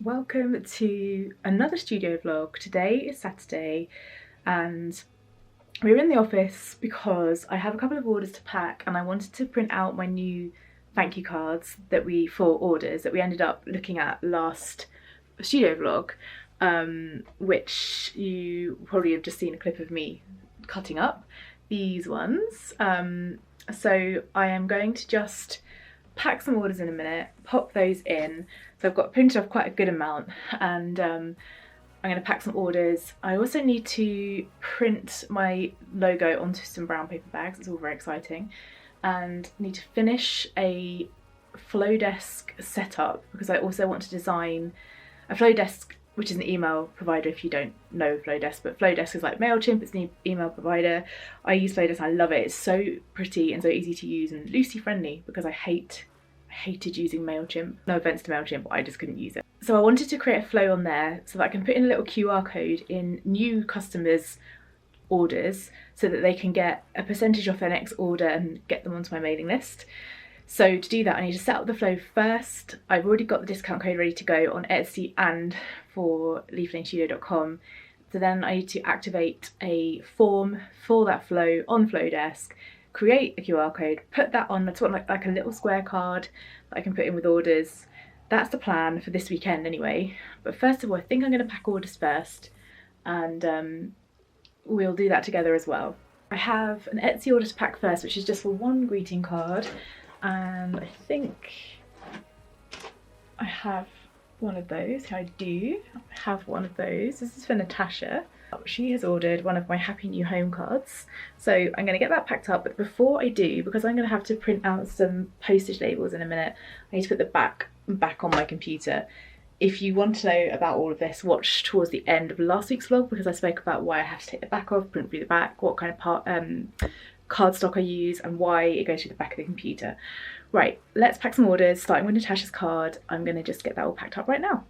welcome to another studio vlog. Today is Saturday and we're in the office because I have a couple of orders to pack and I wanted to print out my new thank you cards for orders that we ended up looking at last studio vlog, which you probably have just seen a clip of me cutting up these ones. So I am going to just pack some orders in a minute, pop those in. So I've got printed off quite a good amount and I'm going to pack some orders. I also need to print my logo onto some brown paper bags. It's all very exciting. And need to finish a flow desk setup because I also want to design a flow desk, which is an email provider if you don't know Flowdesk, but Flowdesk is like MailChimp, it's an email provider. I use Flowdesk, I love it. It's so pretty and so easy to use and loosey friendly because I hated using MailChimp. No offense to MailChimp, but I just couldn't use it. So I wanted to create a flow on there so that I can put in a little QR code in new customers' orders so that they can get a percentage off their next order and get them onto my mailing list. So to do that, I need to set up the flow first. I've already got the discount code ready to go on Etsy and for leaflanestudio.com. So then I need to activate a form for that flow on Flowdesk, create a QR code, put that on. That's what like a little square card that I can put in with orders. That's the plan for this weekend anyway. But first of all, I think I'm going to pack orders first and we'll do that together as well. I have an Etsy order to pack first, which is just for one greeting card. And I think I have one of those. I do have one of those. This is for Natasha. She has ordered one of my Happy New Home cards. So I'm going to get that packed up. But before I do, because I'm going to have to print out some postage labels in a minute, I need to put the back on my computer. If you want to know about all of this, watch towards the end of last week's vlog because I spoke about why I have to take the back off, print through the back, what kind of cardstock I use and why it goes through the back of the computer. Right, let's pack some orders, starting with Natasha's card. I'm going to just get that all packed up right now.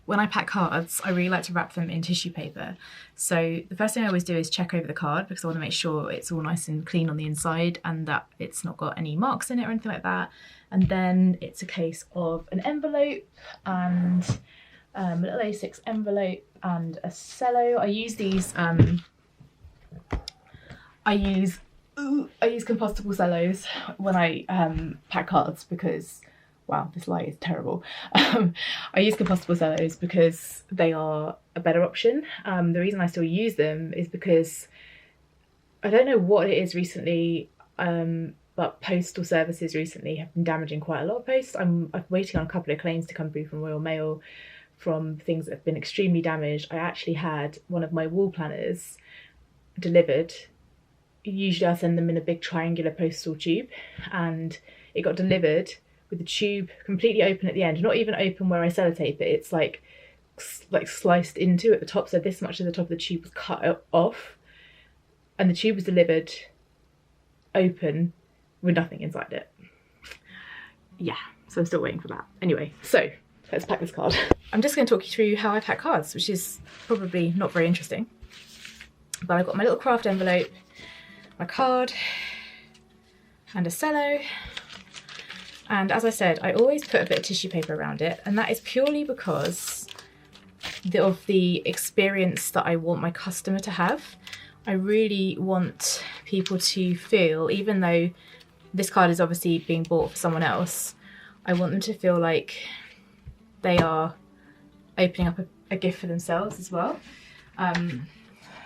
When I pack cards, I really like to wrap them in tissue paper. So the first thing I always do is check over the card because I want to make sure it's all nice and clean on the inside and that it's not got any marks in it or anything like that. And then it's a case of an envelope and a little A6 envelope and a cello. I use these, I use compostable cellos when I pack cards because, wow, this light is terrible. I use compostable cellos because they are a better option. The reason I still use them is because I don't know what it is recently, but postal services recently have been damaging quite a lot of posts. I'm waiting on a couple of claims to come through from Royal Mail from things that have been extremely damaged. I actually had one of my wall planners delivered. Usually I send them in a big triangular postal tube and it got delivered with the tube completely open at the end. Not even open where I sellotape it, it's like sliced into at the top, so this much of the top of the tube was cut off and the tube was delivered open with nothing inside it. Yeah, so I'm still waiting for that. Anyway, so let's pack this card. I'm just going to talk you through how I pack cards, which is probably not very interesting. But I've got my little craft envelope, my card, and a cello. And as I said, I always put a bit of tissue paper around it, and that is purely because of the experience that I want my customer to have. I really want people to feel, even though this card is obviously being bought for someone else, I want them to feel like they are opening up a gift for themselves as well.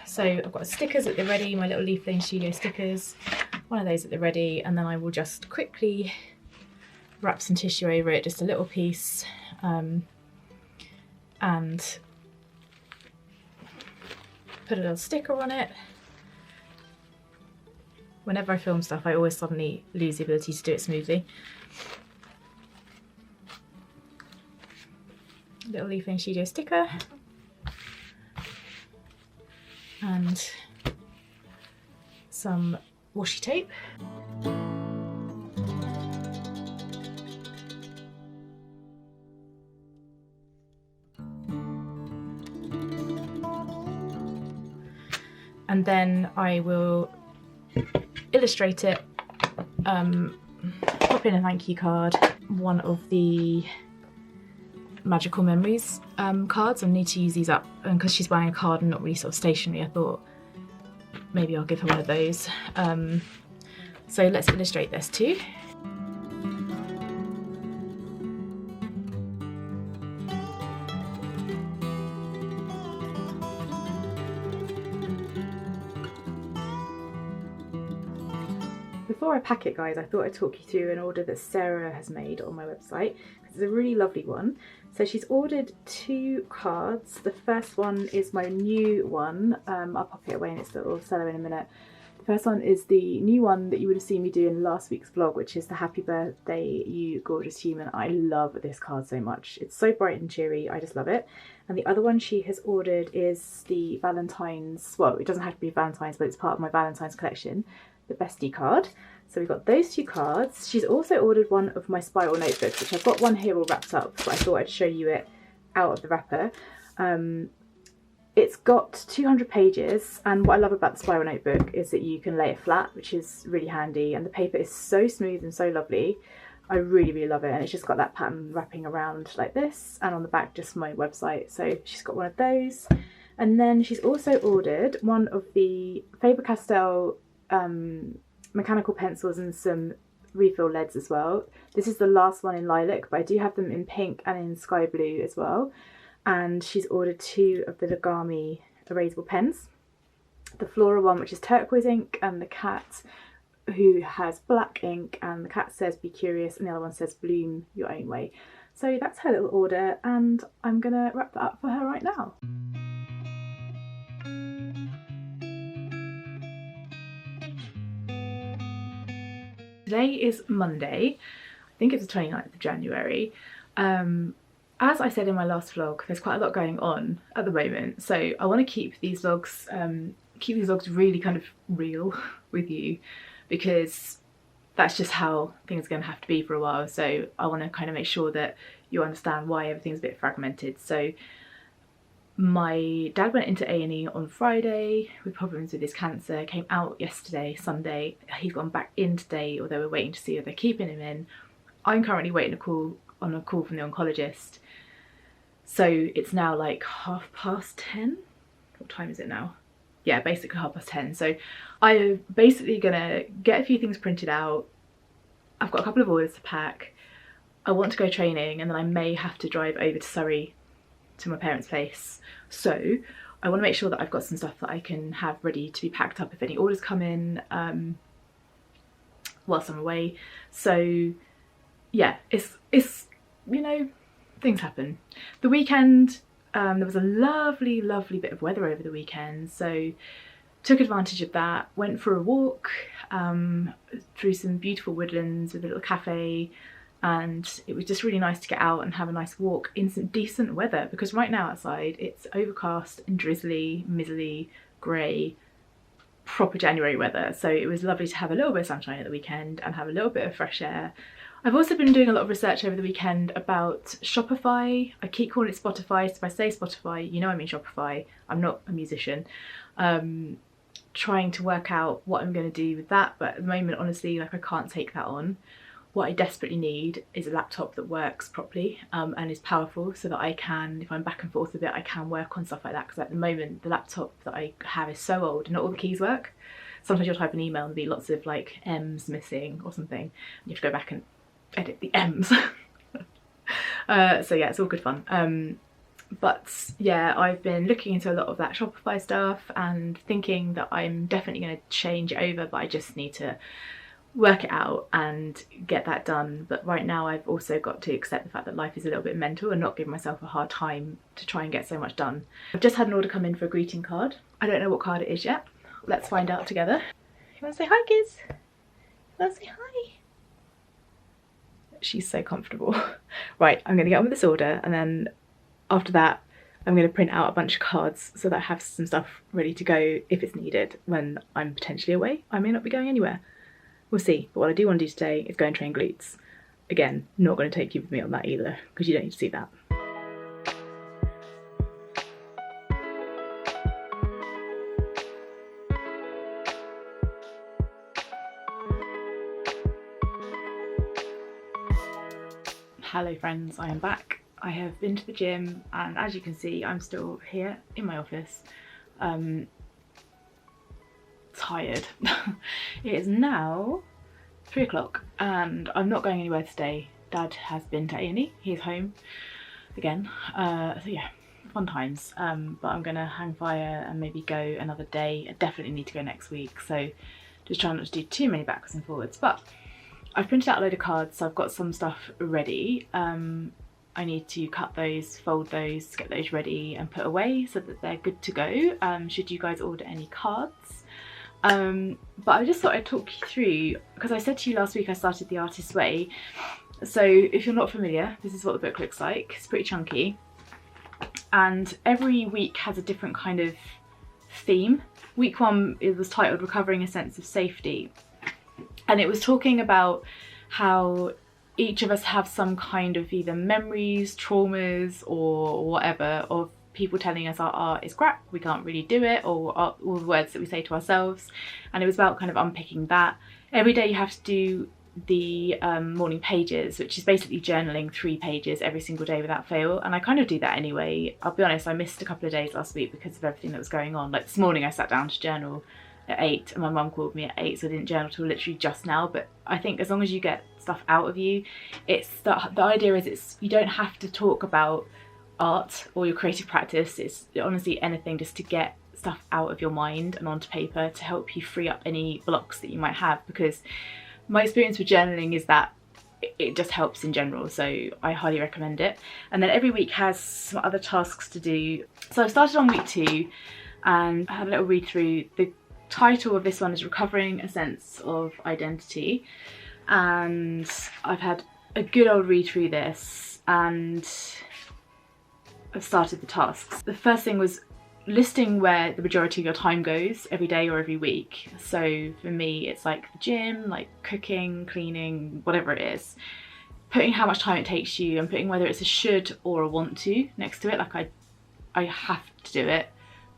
So I've got stickers at the ready, my little Leaf Lane Studio stickers, one of those at the ready, and then I will just quickly wrap some tissue over it, just a little piece, and put a little sticker on it. Whenever I film stuff, I always suddenly lose the ability to do it smoothly. Little Leaf Lane Studio sticker. And some washi tape. And then I will illustrate it, pop in a thank you card, one of the Magical Memories cards. I need to use these up, and because she's buying a card and not really sort of stationery, I thought maybe I'll give her one of those. So let's illustrate this too. Before I pack it, guys, I thought I'd talk you through an order that Sarah has made on my website. It's a really lovely one. So she's ordered 2 cards. The first one is my new one. I'll pop it away in its little cello in a minute. The first one is the new one that you would have seen me do in last week's vlog, which is the Happy Birthday You Gorgeous Human. I love this card so much. It's so bright and cheery, I just love it. And the other one she has ordered is the Valentine's, well, it doesn't have to be Valentine's, but it's part of my Valentine's collection, the Bestie card. So we've got those 2 cards. She's also ordered one of my spiral notebooks, which I've got one here all wrapped up, but I thought I'd show you it out of the wrapper. It's got 200 pages, and what I love about the spiral notebook is that you can lay it flat, which is really handy, and the paper is so smooth and so lovely. I really, really love it, and it's just got that pattern wrapping around like this, and on the back just my website. So she's got one of those. And then she's also ordered one of the Faber-Castell mechanical pencils and some refill leads as well. This is the last one in lilac, but I do have them in pink and in sky blue as well. And she's ordered 2 of the Lagami erasable pens. The Flora one, which is turquoise ink, and the cat who has black ink, and the cat says be curious and the other one says bloom your own way. So that's her little order, and I'm gonna wrap that up for her right now. Today is Monday, I think it's the 29th of January. As I said in my last vlog, there's quite a lot going on at the moment, so I want to keep these vlogs really kind of real with you, because that's just how things are going to have to be for a while. So I want to kind of make sure that you understand why everything's a bit fragmented. So my dad went into A&E on Friday with problems with his cancer, came out yesterday, Sunday. He's gone back in today, although we're waiting to see if they're keeping him in. I'm currently waiting on a call from the oncologist. So it's now like 10:30. What time is it now? Yeah, basically 10:30. So I'm basically gonna get a few things printed out. I've got a couple of orders to pack. I want to go training, and then I may have to drive over to Surrey to my parents' place. So I want to make sure that I've got some stuff that I can have ready to be packed up if any orders come in whilst I'm away. So yeah, it's you know, things happen. The weekend, there was a lovely bit of weather over the weekend, so took advantage of that, went for a walk through some beautiful woodlands with a little cafe, and it was just really nice to get out and have a nice walk in some decent weather, because right now outside it's overcast and drizzly, miserly, grey, proper January weather. So it was lovely to have a little bit of sunshine at the weekend and have a little bit of fresh air. I've also been doing a lot of research over the weekend about Shopify. I keep calling it Spotify, so if I say Spotify, you know I mean Shopify. I'm not a musician. Trying to work out what I'm going to do with that, but at the moment, honestly, like, I can't take that on. What I desperately need is a laptop that works properly and is powerful, so that I can, if I'm back and forth a bit, I can work on stuff like that, because at the moment the laptop that I have is so old and not all the keys work. Sometimes you'll type an email and there'll be lots of like M's missing or something, and you have to go back and edit the M's. So yeah, it's all good fun. But yeah, I've been looking into a lot of that Shopify stuff and thinking that I'm definitely going to change it over, but I just need to work it out and get that done. But right now I've also got to accept the fact that life is a little bit mental and not give myself a hard time to try and get so much done. I've just had an order come in for a greeting card. I don't know what card it is yet. Let's find out together. You want to say hi, kids? You want to say hi? She's so comfortable. Right, I'm going to get on with this order, and then after that I'm going to print out a bunch of cards so that I have some stuff ready to go if it's needed when I'm potentially away. I may not be going anywhere. We'll see. But what I do want to do today is go and train glutes. Again, not going to take you with me on that either, because you don't need to see that. Hello friends, I am back. I have been to the gym, and as you can see, I'm still here in my office, tired. It is now 3 o'clock and I'm not going anywhere today. Dad has been to A&E, he's home again, so yeah, fun times. But I'm gonna hang fire and maybe go another day. I definitely need to go next week, so just trying not to do too many backwards and forwards. But I've printed out a load of cards, so I've got some stuff ready. I need to cut those, fold those, get those ready and put away so that they're good to go, should you guys order any cards. But I just thought I'd talk you through, because I said to you last week I started The Artist's Way. So if you're not familiar, this is what the book looks like. It's pretty chunky, and every week has a different kind of theme. Week 1, it was titled Recovering a Sense of Safety, and it was talking about how each of us have some kind of either memories, traumas or whatever of people telling us our art is crap, we can't really do it, or all the words that we say to ourselves. And it was about kind of unpicking that. Every day you have to do the morning pages, which is basically journaling 3 pages every single day without fail, and I kind of do that anyway. I'll be honest, I missed a couple of days last week because of everything that was going on. Like this morning I sat down to journal at 8 and my mum called me at 8, so I didn't journal till literally just now. But I think as long as you get stuff out of you, it's the idea is you don't have to talk about art or your creative practice. It's honestly anything just to get stuff out of your mind and onto paper to help you free up any blocks that you might have, because my experience with journaling is that it just helps in general, so I highly recommend it. And then every week has some other tasks to do. So I started on week 2 and I had a little read through. The title of this one is Recovering a Sense of Identity, and I've had a good old read through this and I've started the tasks. The first thing was listing where the majority of your time goes every day or every week. So for me it's like the gym, like cooking, cleaning, whatever it is. Putting how much time it takes you and putting whether it's a should or a want to next to it, like I have to do it,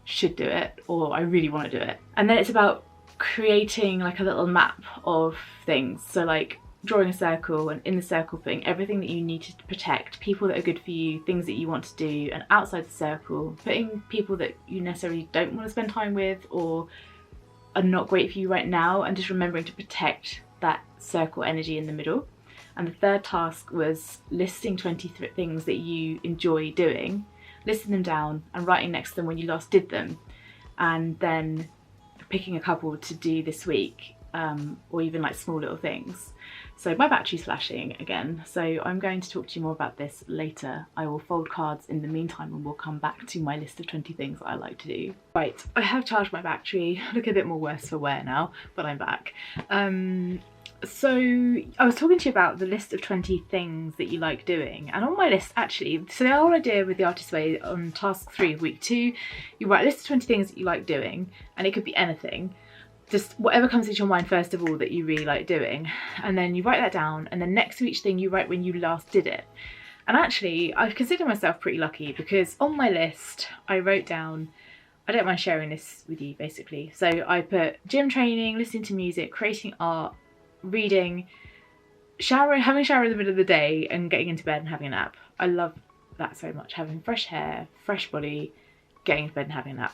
should do it, or I really want to do it. And then it's about creating like a little map of things, so like drawing a circle, and in the circle putting everything that you need to protect, people that are good for you, things that you want to do, and outside the circle putting people that you necessarily don't want to spend time with or are not great for you right now, and just remembering to protect that circle energy in the middle. And the third task was listing 20 things that you enjoy doing, listing them down and writing next to them when you last did them, and then picking a couple to do this week, or even like small little things. So my battery's flashing again, so I'm going to talk to you more about this later. I will fold cards in the meantime and we'll come back to my list of 20 things that I like to do. Right, I have charged my battery. I look a bit more worse for wear now, but I'm back. So I was talking to you about the list of 20 things that you like doing, and on my list actually, so the whole idea with The Artist's Way on task 3 of week 2, you write a list of 20 things that you like doing, and it could be anything. Just whatever comes into your mind first of all that you really like doing, and then you write that down, and then next to each thing you write when you last did it. And actually I consider myself pretty lucky, because on my list I wrote down, I don't mind sharing this with you basically, so I put gym training, listening to music, creating art, reading, showering, having a shower in the middle of the day, and getting into bed and having a nap. I love that so much, having fresh hair, fresh body, getting into bed and having a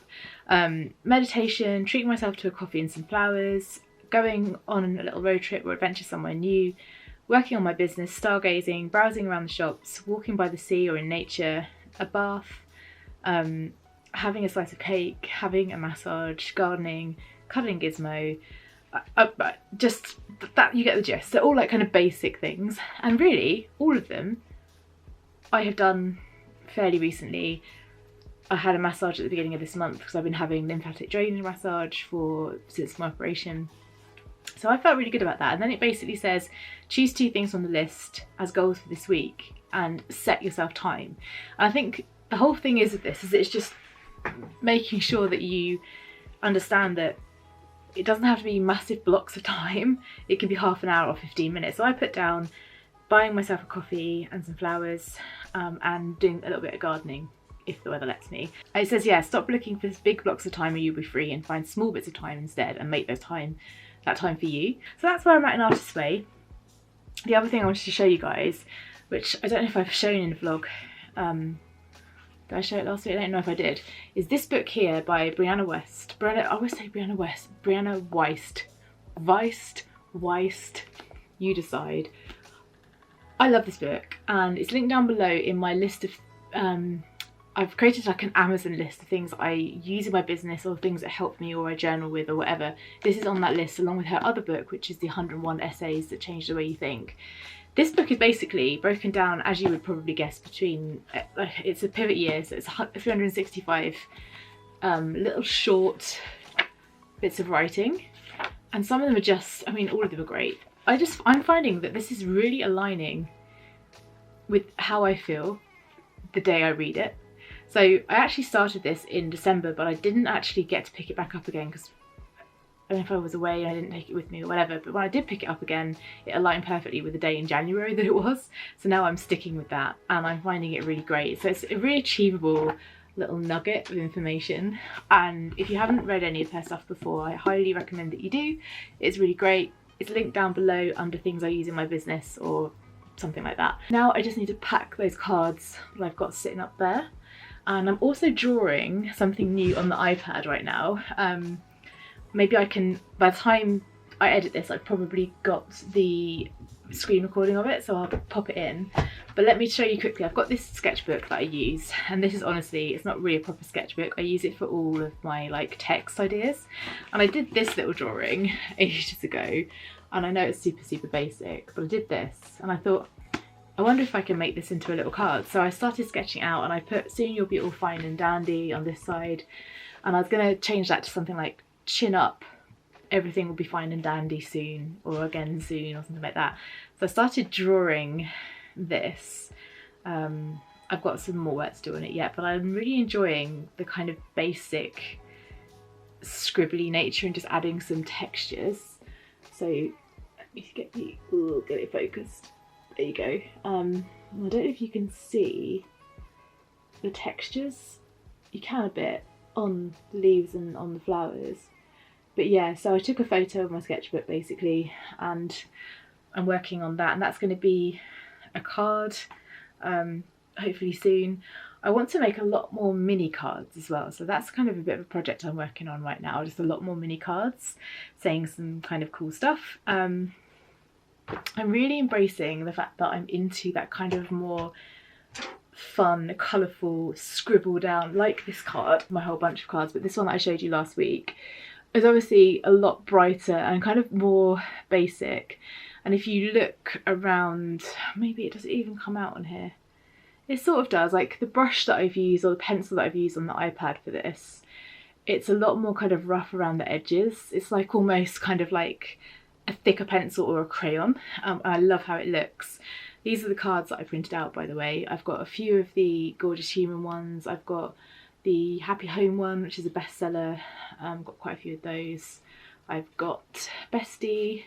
nap. Meditation, treating myself to a coffee and some flowers, going on a little road trip or adventure somewhere new, working on my business, stargazing, browsing around the shops, walking by the sea or in nature, a bath, having a slice of cake, having a massage, gardening, cuddling Gizmo, just that, you get the gist. They're all like kind of basic things, and really all of them I have done fairly recently. I had a massage at the beginning of this month because I've been having lymphatic drainage massage since my operation, so I felt really good about that. And then it basically says choose 2 things on the list as goals for this week and set yourself time. And I think the whole thing is with this is it's just making sure that you understand that it doesn't have to be massive blocks of time. It can be half an hour or 15 minutes. So I put down buying myself a coffee and some flowers, and doing a little bit of gardening if the weather lets me. It says, yeah, stop looking for big blocks of time where you'll be free and find small bits of time instead and make that time for you. So that's where I'm at in Artist's Way. The other thing I wanted to show you guys, which I don't know if I've shown in the vlog did I show it last week? I don't know if I did. Is this book here by Brianna West. I always say Brianna West. Brianna Weist. You decide. I love this book, and it's linked down below in my list of I've created like an Amazon list of things I use in my business, or things that help me, or I journal with, or whatever. This is on that list along with her other book, which is the 101 Essays That Change the Way You Think. This book is basically broken down, as you would probably guess, between, it's a pivot year, so it's 365 little short bits of writing, and some of them are just, I mean, all of them are great. I'm finding that this is really aligning with how I feel the day I read it. So I actually started this in December, but I didn't actually get to pick it back up again because I don't know if I was away and I didn't take it with me or whatever, but when I did pick it up again, it aligned perfectly with the day in January that it was. So now I'm sticking with that, and I'm finding it really great. So it's a really achievable little nugget of information, and if you haven't read any of her stuff before, I highly recommend that you do. It's really great. It's linked down below under things I use in my business or something like that. Now I just need to pack those cards that I've got sitting up there, and I'm also drawing something new on the iPad right now. Maybe I can, by the time I edit this, I've probably got the screen recording of it, so I'll pop it in. But let me show you quickly. I've got this sketchbook that I use, and this is honestly, it's not really a proper sketchbook. I use it for all of my like text ideas. And I did this little drawing ages ago, and I know it's super basic, but I did this and I thought, I wonder if I can make this into a little card. So I started sketching out, and I put "soon you'll be all fine and dandy" on this side, and I was going to change that to something like "chin up, everything will be fine and dandy soon," or "again soon," or something like that. So I started drawing this. I've got some more work to do on it yet, but I'm really enjoying the kind of basic scribbly nature and just adding some textures. So let me get it focused. There you go. I don't know if you can see the textures. You can a bit on the leaves and on the flowers. But yeah, so I took a photo of my sketchbook basically, and I'm working on that, and that's going to be a card hopefully soon. I want to make a lot more mini cards as well, so that's kind of a bit of a project I'm working on right now, just a lot more mini cards saying some kind of cool stuff. I'm really embracing the fact that I'm into that kind of more fun, colourful, scribble down, like this card, my whole bunch of cards, but this one that I showed you last week is obviously a lot brighter and kind of more basic. And if you look around, maybe it doesn't even come out on here. It sort of does, like the brush that I've used or the pencil that I've used on the iPad for this, it's a lot more kind of rough around the edges. It's like almost kind of like a thicker pencil or a crayon. I love how it looks. These are the cards that I printed out, by the way. I've got a few of the Gorgeous Human ones. I've got the Happy Home one, which is a bestseller. Got quite a few of those. I've got Bestie.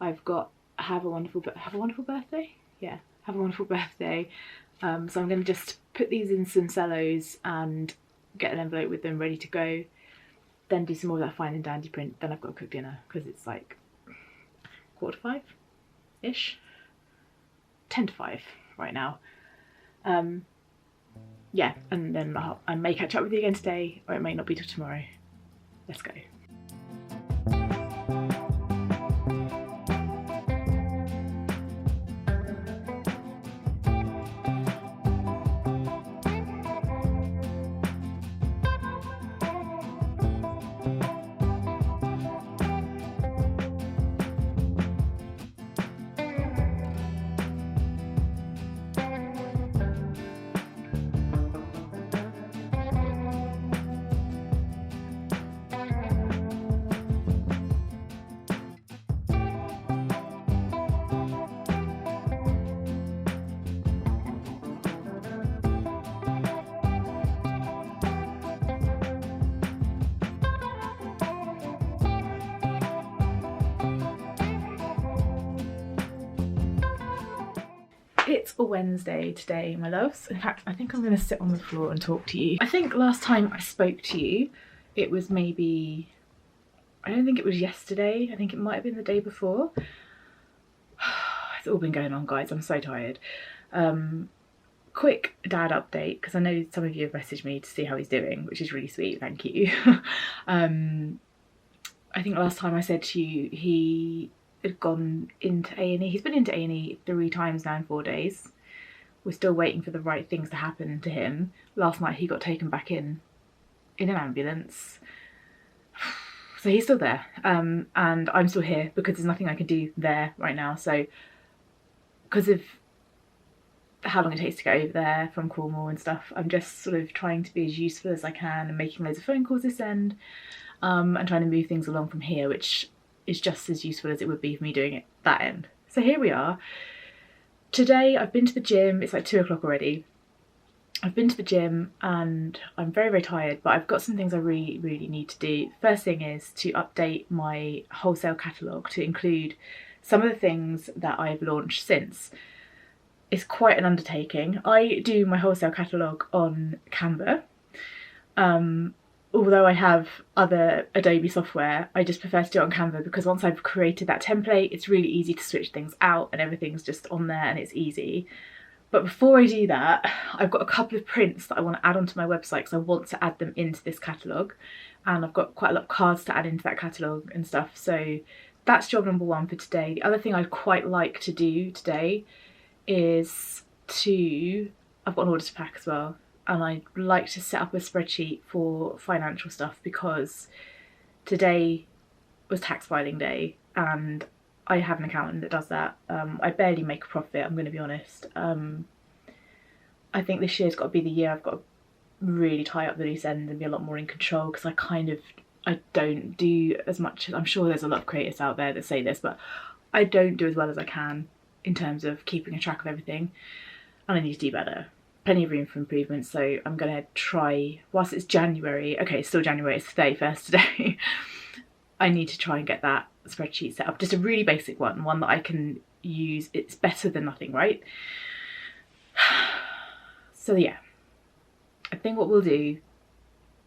I've got Have a Wonderful Birthday? Yeah, Have a Wonderful Birthday. So I'm going to just put these in some cellos and get an envelope with them ready to go. Then do some more of that fine and dandy print. Then I've got to cook dinner because it's like 4:45-ish. 10 to 5 right now. Yeah, and then I may catch up with you again today, or it may not be till tomorrow. Let's go. It's a Wednesday today, my loves. In fact, I think I'm going to sit on the floor and talk to you. I think last time I spoke to you, it was maybe, I don't think it was yesterday. I think it might have been the day before. It's all been going on, guys. I'm so tired. quick dad update, because I know some of you have messaged me to see how he's doing, which is really sweet, thank you. I think last time I said to you he had gone into A&E. He's been into A&E 3 times now in 4 days. We're still waiting for the right things to happen to him. Last night he got taken back in an ambulance. So he's still there, and I'm still here because there's nothing I can do there right now. So because of how long it takes to get over there from Cornwall and stuff, I'm just sort of trying to be as useful as I can and making loads of phone calls this end, and trying to move things along from here, which is just as useful as it would be for me doing it that end. So here we are. Today I've been to the gym. It's like 2 o'clock already. I've been to the gym and I'm very, very tired, but I've got some things I really, really need to do. First thing is to update my wholesale catalogue to include some of the things that I've launched since. It's quite an undertaking. I do my wholesale catalogue on Canva. Although I have other Adobe software, I just prefer to do it on Canva because once I've created that template, it's really easy to switch things out and everything's just on there and it's easy. But before I do that, I've got a couple of prints that I want to add onto my website because I want to add them into this catalogue. And I've got quite a lot of cards to add into that catalogue and stuff. So that's job number 1 for today. The other thing I'd quite like to do today is I've got an order to pack as well. And I'd like to set up a spreadsheet for financial stuff because today was tax filing day and I have an accountant that does that. I barely make a profit, I'm going to be honest. I think this year's got to be the year I've got to really tie up the loose ends and be a lot more in control because I don't do as much. I'm sure there's a lot of creators out there that say this, but I don't do as well as I can in terms of keeping a track of everything, and I need to do better. Plenty of room for improvement, so I'm going to try, whilst it's January, okay, it's still January, it's the 31st today, I need to try and get that spreadsheet set up. Just a really basic one that I can use. It's better than nothing, right? So yeah, I think what we'll do,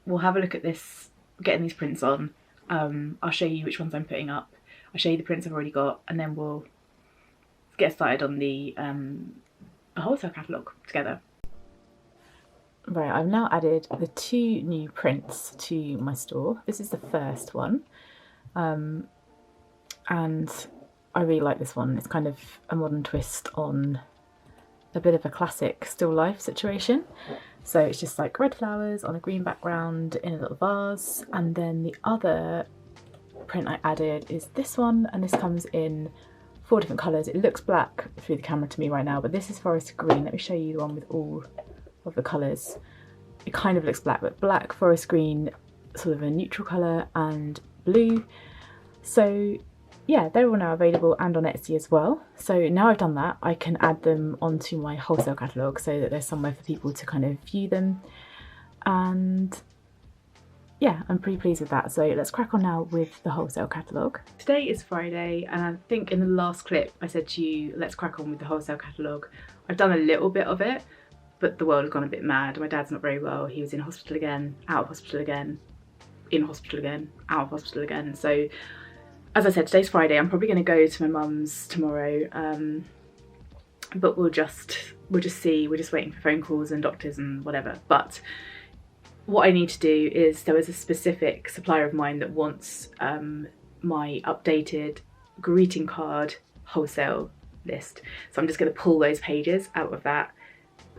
we'll have a look at this, getting these prints on. I'll show you which ones I'm putting up. I'll show you the prints I've already got, and then we'll get started on the wholesale catalogue together. Right, I've now added the 2 new prints to my store. This is the first one, and I really like this one. It's kind of a modern twist on a bit of a classic still life situation. So it's just like red flowers on a green background in a little vase. And then the other print I added is this one, and this comes in 4 different colours. It looks black through the camera to me right now, but this is forest green. Let me show you the one with all of the colours. It kind of looks black, but black, forest green, sort of a neutral colour, and blue. So yeah, they're all now available and on Etsy as well. So now I've done that, I can add them onto my wholesale catalogue so that there's somewhere for people to kind of view them. And yeah, I'm pretty pleased with that. So let's crack on now with the wholesale catalogue. Today is Friday, and I think in the last clip I said to you, let's crack on with the wholesale catalogue. I've done a little bit of it, but the world has gone a bit mad. My dad's not very well. He was in hospital again, out of hospital again, in hospital again, out of hospital again. So as I said, today's Friday. I'm probably going to go to my mum's tomorrow, but we'll just see. We're just waiting for phone calls and doctors and whatever. But what I need to do is, there was a specific supplier of mine that wants my updated greeting card wholesale list. So I'm just going to pull those pages out of that,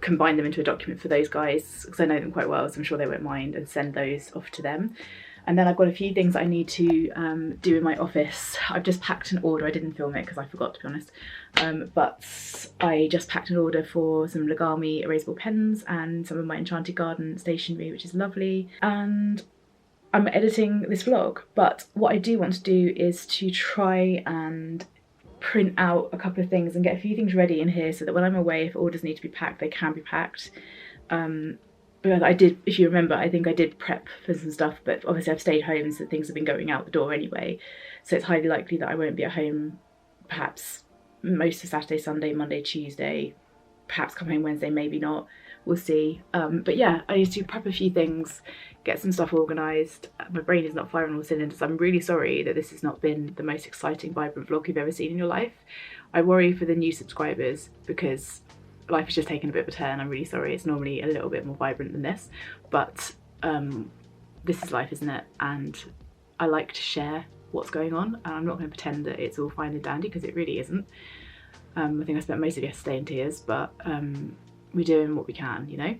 combine them into a document for those guys because I know them quite well, so I'm sure they won't mind, and send those off to them. And then I've got a few things I need to do in my office. I've just packed an order. I didn't film it because I forgot, to be honest. But I just packed an order for some Legami erasable pens and some of my Enchanted Garden stationery, which is lovely. And I'm editing this vlog. But what I do want to do is to try and print out a couple of things and get a few things ready in here so that when I'm away, if orders need to be packed, they can be packed. Because I did, if you remember, I think I did prep for some stuff, but obviously I've stayed home, so things have been going out the door anyway. So it's highly likely that I won't be at home perhaps most of Saturday, Sunday, Monday, Tuesday, perhaps come home Wednesday, maybe not, we'll see. But yeah, I need to prep a few things, get some stuff organised. My brain is not firing on all cylinders. I'm really sorry that this has not been the most exciting, vibrant vlog you've ever seen in your life. I worry for the new subscribers because life has just taken a bit of a turn. I'm really sorry. It's normally a little bit more vibrant than this, but this is life, isn't it? And I like to share what's going on, and I'm not going to pretend that it's all fine and dandy, because it really isn't. I think I spent most of yesterday in tears, but we're doing what we can, you know?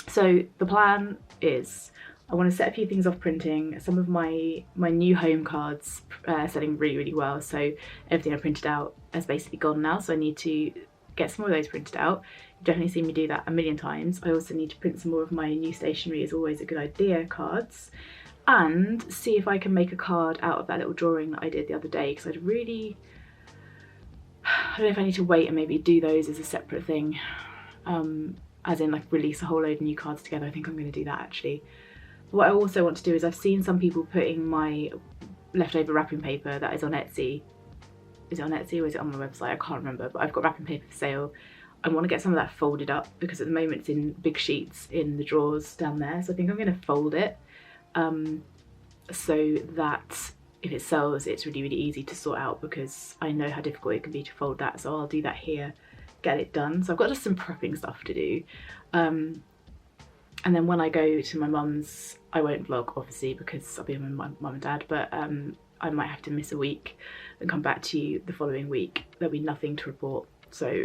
So the plan is I want to set a few things off printing. Some of my new home cards selling really, really well, so everything I printed out has basically gone now, so I need to get some more of those printed out. You've definitely seen me do that a million times. I also need to print some more of my new Stationery is always a good idea cards, and see if I can make a card out of that little drawing that I did the other day, because I'd really, I don't know if I need to wait and maybe do those as a separate thing, as in like release a whole load of new cards together. I think I'm going to do that actually. But what I also want to do is, I've seen some people putting my leftover wrapping paper that is on Etsy. Is it on Etsy or is it on my website? I can't remember, but I've got wrapping paper for sale. I want to get some of that folded up, because at the moment it's in big sheets in the drawers down there, so I think I'm going to fold it so that if it sells it's really, really easy to sort out, because I know how difficult it can be to fold that. So I'll do that here, get it done. So I've got just some prepping stuff to do, and then when I go to my mum's, I won't vlog obviously because I'll be with my mum and dad, but I might have to miss a week and come back to you the following week. There'll be nothing to report, so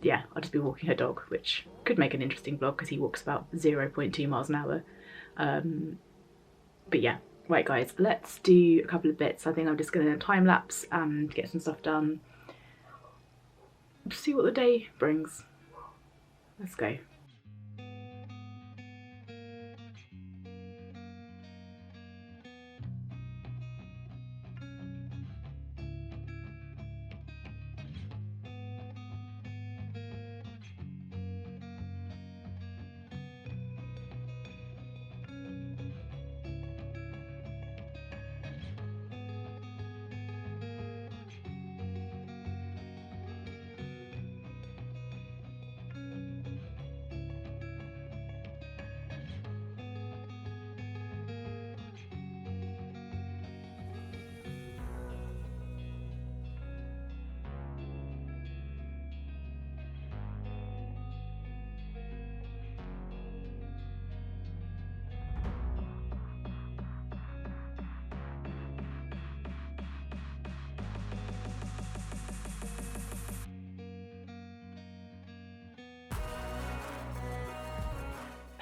yeah, I'll just be walking her dog, which could make an interesting vlog because he walks about 0.2 miles an hour. But yeah, right guys, let's do a couple of bits. I think I'm just going to time lapse and get some stuff done. See what the day brings. Let's go.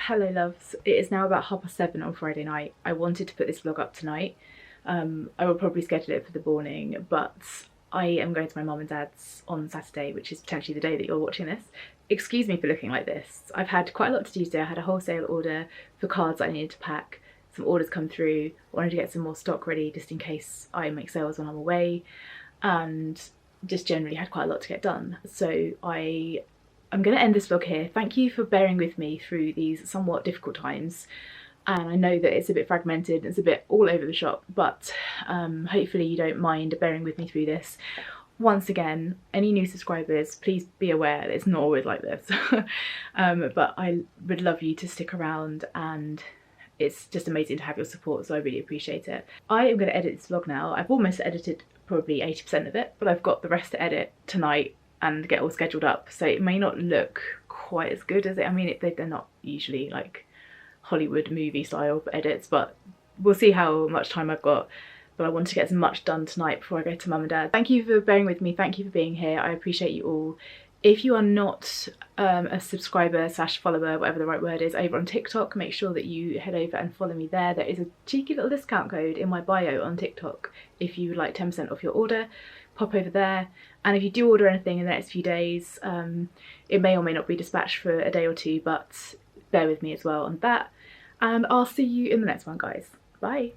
Hello loves, it is now about 7:30 on Friday night. I wanted to put this vlog up tonight. I will probably schedule it for the morning, but I am going to my mum and dad's on Saturday, which is potentially the day that you're watching this. Excuse me for looking like this. I've had quite a lot to do today. I had a wholesale order for cards that I needed to pack. Some orders come through. I wanted to get some more stock ready just in case I make sales when I'm away, and just generally had quite a lot to get done. So I'm going to end this vlog here. Thank you for bearing with me through these somewhat difficult times, and I know that it's a bit fragmented, it's a bit all over the shop, but hopefully you don't mind bearing with me through this. Once again, any new subscribers, please be aware that it's not always like this. But I would love you to stick around, and it's just amazing to have your support, so I really appreciate it. I am going to edit this vlog now. I've almost edited probably 80% of it, but I've got the rest to edit tonight and get all scheduled up, so it may not look quite as good as it. I mean, they're not usually like Hollywood movie style edits, but we'll see how much time I've got. But I want to get as much done tonight before I go to mum and dad. Thank you for bearing with me, thank you for being here, I appreciate you all. If you are not a subscriber / follower, whatever the right word is, over on TikTok, make sure that you head over and follow me there. There is a cheeky little discount code in my bio on TikTok if you would like 10% off your order. Pop over there, and if you do order anything in the next few days, it may or may not be dispatched for a day or two, but bear with me as well on that, and I'll see you in the next one guys. Bye.